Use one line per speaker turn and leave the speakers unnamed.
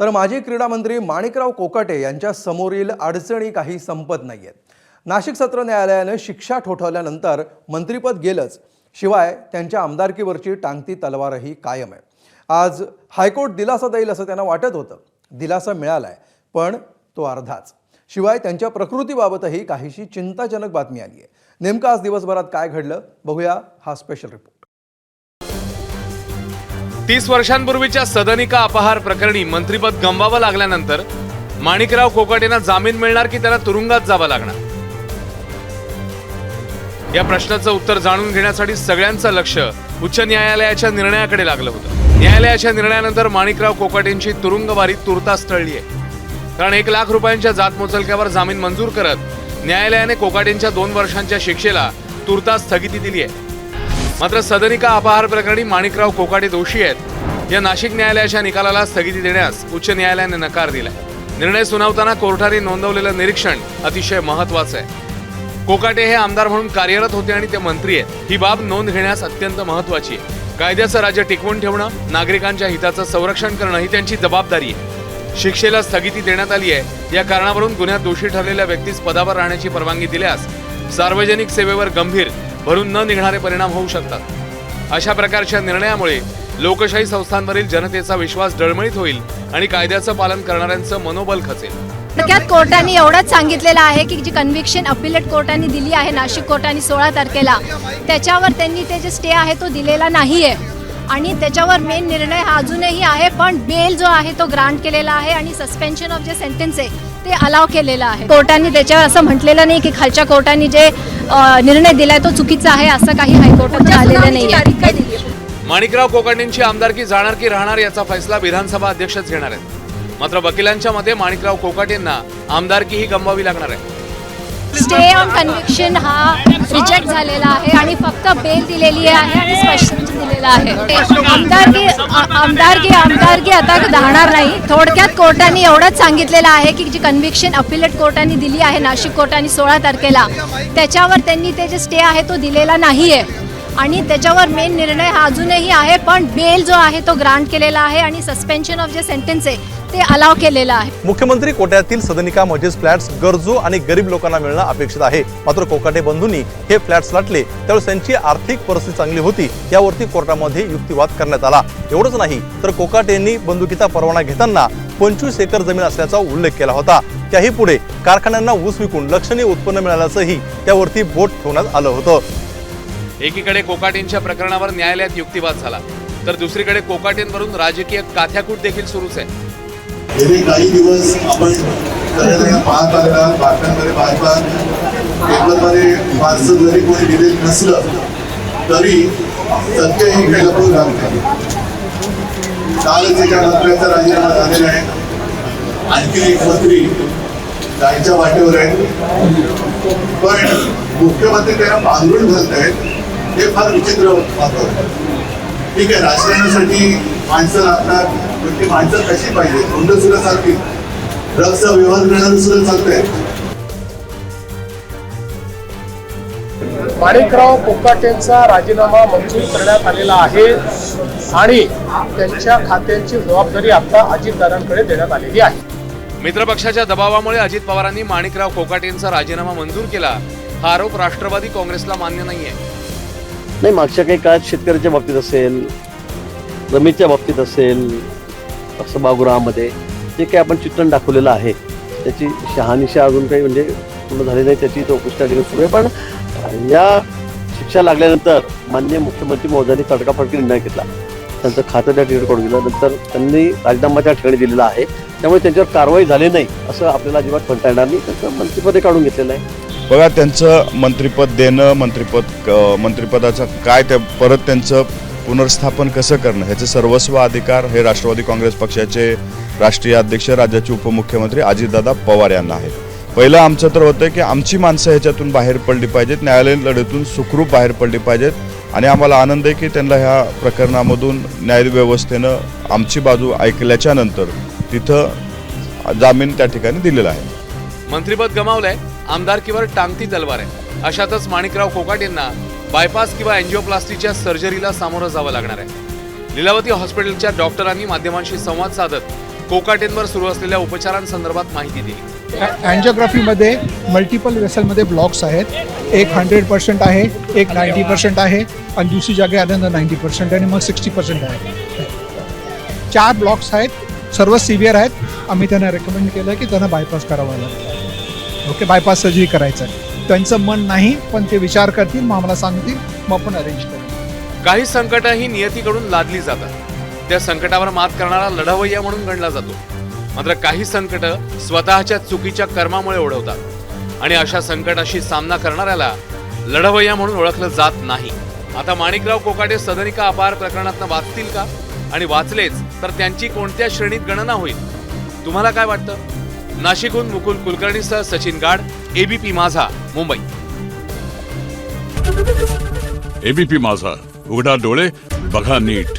तर माजी क्रीडा मंत्री माणिकराव कोकाटे यांच्या समोरील अडचणी काही संपत नाहीयेत। नाशिक सत्र न्यायालयाने शिक्षा ठोठावल्यानंतर मंत्रिपद गेलंच, शिवाय त्यांच्या आमदारकीवरची टांगती तलवारही कायम आहे। आज हायकोर्ट दिलासा देईल असं त्यांना वाटत होतं, दिलासा मिळालाय, पण तो अर्धाच। शिवाय त्यांच्या प्रकृतीबाबतही काहीशी चिंताजनक बातमी आली आहे। नेमकं आज दिवसभरात काय घडलं बघूया हा स्पेशल रिपोर्ट।
30 वर्षांपूर्वीच्या सदनिका अपहार प्रकरणी मंत्रिपद गमवावं लागल्यानंतर माणिकराव कोकाटेंना जामीन मिळणार की त्यांना तुरुंगात जावं लागणार, या प्रश्नाचं उत्तर जाणून घेण्यासाठी सगळ्यांचं लक्ष उच्च न्यायालयाच्या निर्णयाकडे लागलं होतं। न्यायालयाच्या निर्णयानंतर माणिकराव कोकाटेंची तुरुंगवारी तुर्तास टळली आहे, कारण 1 लाख रुपयांच्या जात मुचलक्यावर जामीन मंजूर करत न्यायालयाने कोकाटेंच्या 2 वर्षांच्या शिक्षेला तुर्तास स्थगिती दिली आहे। मात्र सदनिका अपहार प्रकरणी माणिकराव कोकाटे दोषी आहेत या नाशिक न्यायालयाच्या निकालाला स्थगिती देण्यास उच्च न्यायालयाने नकार दिलाय। निर्णय सुनावताना कोर्टाने नोंदवलेलं निरीक्षण अतिशय महत्त्वाचं आहे। कोकाटे हे आमदार म्हणून कार्यरत होते आणि ते मंत्री आहेत, ही बाब नोंद घेण्यास अत्यंत महत्त्वाची आहे। कायद्याचं राज्य टिकवून ठेवणं, नागरिकांच्या हिताचं संरक्षण करणं ही त्यांची जबाबदारी आहे। शिक्षेला स्थगिती देण्यात आली आहे, या कारणावरून गुन्ह्यात दोषी ठरलेल्या व्यक्तीस पदावर राहण्याची परवानगी दिल्यास सार्वजनिक सेवेवर गंभीर भरून न निघणारे परिणाम होऊ शकतात। अशा प्रकारच्या निर्णयामुळे लोकशाही संस्थांवरील जनतेचा विश्वास डळमळीत होईल आणि कायद्याचं पालन करणाऱ्यांचं मनोबल खचेल।
थोडक्यात कोर्टाने एवढंच सांगितलेलं आहे की जी कन्व्हिक्शन अपिलेट कोर्टाने दिली आहे नाशिक कोर्टाने 16 तारखेला, त्याच्यावर त्यांनी ते जे स्टे आहे तो दिलेला नाहीये आणि त्याच्यावर मेन निर्णय हा अजूनही आहे, पण बेल जो आहे तो ग्रांट केलेला आहे आणि सस्पेन्शन ऑफ जे सेंटेन्स आहे ते अलाव केलेलं आहे। कोर्टाने त्याच्यावर असं म्हटलेलं नाही की खालच्या कोर्टाने जे निर्णय दिलाय तो चुकीचा आहे, असं काही हायकोर्टात आलेलं नाहीये।
माणिकराव कोकाटेंची आमदारकी जाणार की राहणार याचा फैसला विधानसभा अध्यक्षच घेणार आहेत। मात्र वकिलांच्या मते माणिकराव कोकाटेंना आमदारकीही गमवावी लागणार आहे।
स्टे ऑन कन्व्हिक्शन हा रिजेक्ट झालेला आहे आणि फक्त बेल दिलेली आहे आणि स्पष्ट दिलेला आहे। आमदारकी आता राहणार नाही। थोडक्यात कोर्टाने एवढंच सांगितलेलं आहे की जी कन्व्हिक्शन अपिलेट कोर्टाने दिली आहे नाशिक कोर्टाने 16 तारखेला, त्याच्यावर त्यांनी ते जे स्टे आहे तो दिलेला नाहीये आणि त्याच्यावर मेन निर्णय हा अजूनही आहे, पण बेल जो आहे तो ग्रांट केलेला आहे आणि सस्पेन्शन ऑफ जे सेंटेन्स आहे ते अलाव केलेलं आहे।
मुख्यमंत्री कोट्यातील सदनिका मजेस फ्लॅट्स गरजू आणि गरीब लोकांना मिळणं अपेक्षित आहे। मात्र कोकाटे बंधूंनी हे फ्लॅट्स लाटले त्यावेळेस त्यांची आर्थिक परिस्थिती चांगली होती, यावरती कोर्टामध्ये युक्तिवाद करण्यात आला। एवढंच नाही तर कोकाटेंनी बंदुकीचा परवाना घेताना 25 एकर जमीन असल्याचा उल्लेख केला होता। त्याही पुढे कारखान्यांना ऊस विकून लक्षणीय उत्पन्न मिळाल्याचंही त्यावरती बोट ठेवण्यात आलं होतं।
एकीकडे कोकाटेंच्या प्रकरणावर न्यायालयात युक्तिवाद झाला, तर दुसरीकडे कोकाटेंवरून राजकीय काथ्याकूट देखील सुरूच आहे।
गेले काही दिवस आपण पाहत आलेला बातम्यांमध्ये पाहतात, पेपरमध्ये फारसं जरी कोणी दिलेलं नसलं तरी सत्य हे काही लपवून राहत नाही। कालच एका मंत्र्याचा राजीनामा झालेला आहे, आणखी एक मंत्री जायच्या वाटेवर आहे, पण मुख्यमंत्री त्यांना पांघरून घालत आहेत, हे फार विचित्र वाटतं। ठीक आहे, राजकारणासाठी माणसं लागतात, पण ती माणसं कशी पाहिजे, तोंड सुद्धा चालतील, ड्रग्सचा व्यवहार करणारं सुद्धा चालतंय।
माणिकराव कोकाटेंचा राजीनामा मंजूर करण्यात आलेला आहे आणि त्यांच्या खात्यांची जबाबदारी आता अजितदादांकडे देण्यात आलेली आहे।
मित्रपक्षाच्या दबावामुळे अजित पवारांनी माणिकराव कोकाटेंचा राजीनामा मंजूर केला, हा आरोप राष्ट्रवादी काँग्रेसला मान्य नाहीये।
नाही, मागच्या काही काळात शेतकऱ्याच्या बाबतीत असेल, जमिनीच्या बाबतीत असेल, सभागृहामध्ये जे काही आपण चित्रण दाखवलेलं आहे त्याची शहानिशा अजून काही म्हणजे पूर्ण झाली नाही, त्याची चौकशी सुरू आहे। पण या शिक्षा लागल्यानंतर माननीय मुख्यमंत्री महोदयांनी तडकाफडकी निर्णय घेतला, त्यांचं खातं त्या ठिकाणी काढून दिलं, नंतर त्यांनी राजीनामाच्या ठिकाणी दिलेला आहे, त्यामुळे त्यांच्यावर कारवाई झाली नाही असं आपल्याला अजिबात म्हणता येणार नाही। त्यांचं मंत्रिपदे काढून घेतलेलं आहे।
बघा, त्यांचं मंत्रिपद देणं, मंत्रिपदाचं काय, त्या परत त्यांचं पुनर्स्थापन कसं करणं ह्याचे सर्वस्व अधिकार हे राष्ट्रवादी काँग्रेस पक्षाचे राष्ट्रीय अध्यक्ष, राज्याचे उपमुख्यमंत्री अजितदादा पवार यांना आहे। पहिलं आमचं तर होतं की आमची माणसं ह्याच्यातून बाहेर पडली पाहिजेत, न्यायालयीन लढ्यातून सुखरूप बाहेर पडली पाहिजेत आणि आम्हाला आनंद आहे की त्यांना ह्या प्रकरणामधून न्यायव्यवस्थेनं आमची बाजू ऐकल्याच्या नंतर तिथं जामीन त्या ठिकाणी दिलेला आहे।
मंत्रिपद गमावलंय, आमदारकीवर टांगती तलवार आहे। अशातच माणिकराव कोकाटेंना बायपास किंवा कोकाटेंवर सुरू असलेल्या उपचारांसंदर्भात माहिती दिली.
अँजिओग्राफीमध्ये मल्टिपल वेसलमध्ये ब्लॉक्स आहेत. एक 100% आहे, एक 90% आहे आणि दुसरी जागे आल्यानंतर 90% आणि मग 60% आहे. 4 ब्लॉक्स आहेत, सर्व सिव्हिअर आहेत. आम्ही त्यांना रेकमेंड केलं की त्यांना बायपास करावा लागेल. ओके, बायपास सर्जरी करायचं आहे. त्यांचं मन नाही, पण ते विचार करतील, मग आम्हाला सांगतील, मग आपण अरेंज करू.
काही संकटं ही नियतीकडून लादली जातात. त्या संकटावर मात करणारा लढवय्या म्हणून गणला जातो. मात्र काही संकटं स्वतःच्या चुकीच्या कर्मामुळे ओढवतात आणि अशा संकटाशी सामना करणाऱ्याला लढवय्या म्हणून ओळखलं जात नाही. आता माणिकराव कोकाटे सदनिका अपहार प्रकरणातनं वाचतील का? आणि वाचलेच तर त्यांची कोणत्या श्रेणीत गणना होईल? तुम्हाला काय वाटतं? नाशिकहून मुकुल कुलकर्णीसह सचिन गाड, एबीपी माझा, मुंबई.
एबीपी माझा, उघडा डोळे बघा नीट.